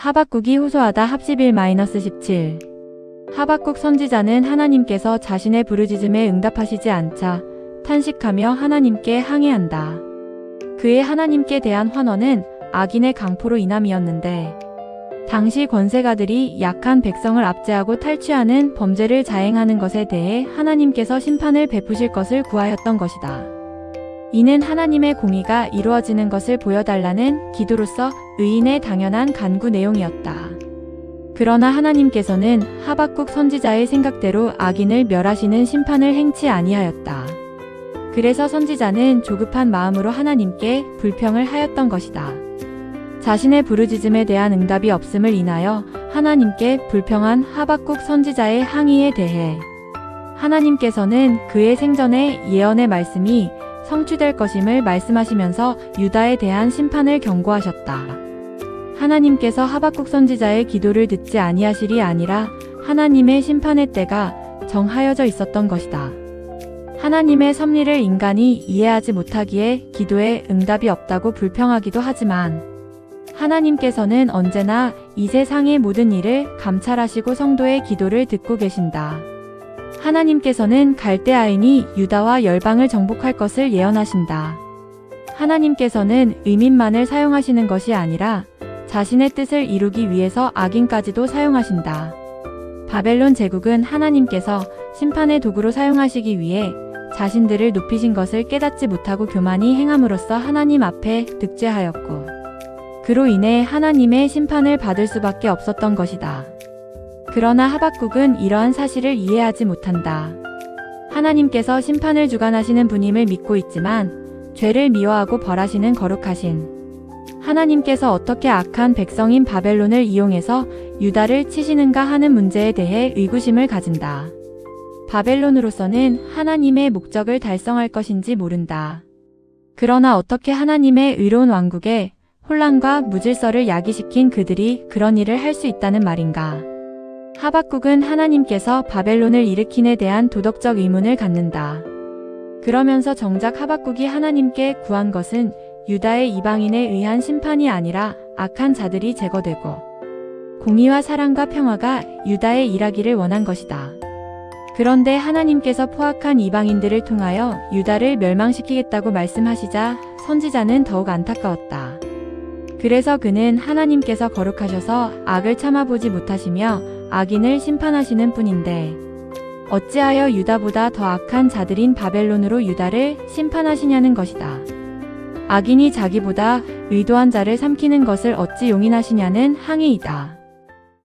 하박국이 호소하다 합십 1-17. 하박국 선지자는 하나님께서 자신의 부르짖음에 응답하시지 않자 탄식하며 하나님께 항의한다. 그의 하나님께 대한 환원은 악인의 강포로 인함이었는데, 당시 권세가들이 약한 백성을 압제하고 탈취하는 범죄를 자행하는 것에 대해 하나님께서 심판을 베푸실 것을 구하였던 것이다. 이는 하나님의 공의가 이루어지는 것을 보여달라는 기도로서 의인의 당연한 간구 내용이었다. 그러나 하나님께서는 하박국 선지자의 생각대로 악인을 멸하시는 심판을 행치 아니하였다. 그래서 선지자는 조급한 마음으로 하나님께 불평을 하였던 것이다. 자신의 부르짖음에 대한 응답이 없음을 인하여 하나님께 불평한 하박국 선지자의 항의에 대해 하나님께서는 그의 생전에 예언의 말씀이 성취될 것임을 말씀하시면서 유다에 대한 심판을 경고하셨다. 하나님께서 하박국 선지자의 기도를 듣지 아니하실이 아니라 하나님의 심판의 때가 정하여져 있었던 것이다. 하나님의 섭리를 인간이 이해하지 못하기에 기도에 응답이 없다고 불평하기도 하지만, 하나님께서는 언제나 이 세상의 모든 일을 감찰하시고 성도의 기도를 듣고 계신다. 하나님께서는 갈대아인이 유다와 열방을 정복할 것을 예언하신다. 하나님께서는 의민만을 사용하시는 것이 아니라 자신의 뜻을 이루기 위해서 악인까지도 사용하신다. 바벨론 제국은 하나님께서 심판의 도구로 사용하시기 위해 자신들을 높이신 것을 깨닫지 못하고 교만히 행함으로써 하나님 앞에 득죄하였고, 그로 인해 하나님의 심판을 받을 수밖에 없었던 것이다. 그러나 하박국은 이러한 사실을 이해하지 못한다. 하나님께서 심판을 주관하시는 분임을 믿고 있지만 죄를 미워하고 벌하시는 거룩하신 하나님께서 어떻게 악한 백성인 바벨론을 이용해서 유다를 치시는가 하는 문제에 대해 의구심을 가진다. 바벨론으로서는 하나님의 목적을 달성할 것인지 모른다. 그러나 어떻게 하나님의 의로운 왕국에 혼란과 무질서를 야기시킨 그들이 그런 일을 할 수 있다는 말인가? 하박국은 하나님께서 바벨론을 일으킨에 대한 도덕적 의문을 갖는다. 그러면서 정작 하박국이 하나님께 구한 것은 유다의 이방인에 의한 심판이 아니라 악한 자들이 제거되고 공의와 사랑과 평화가 유다에 일하기를 원한 것이다. 그런데 하나님께서 포악한 이방인들을 통하여 유다를 멸망시키겠다고 말씀하시자 선지자는 더욱 안타까웠다. 그래서 그는 하나님께서 거룩하셔서 악을 참아보지 못하시며 악인을 심판하시는 분인데 어찌하여 유다보다 더 악한 자들인 바벨론으로 유다를 심판하시냐는 것이다. 악인이 자기보다 의도한 자를 삼키는 것을 어찌 용인하시냐는 항의이다.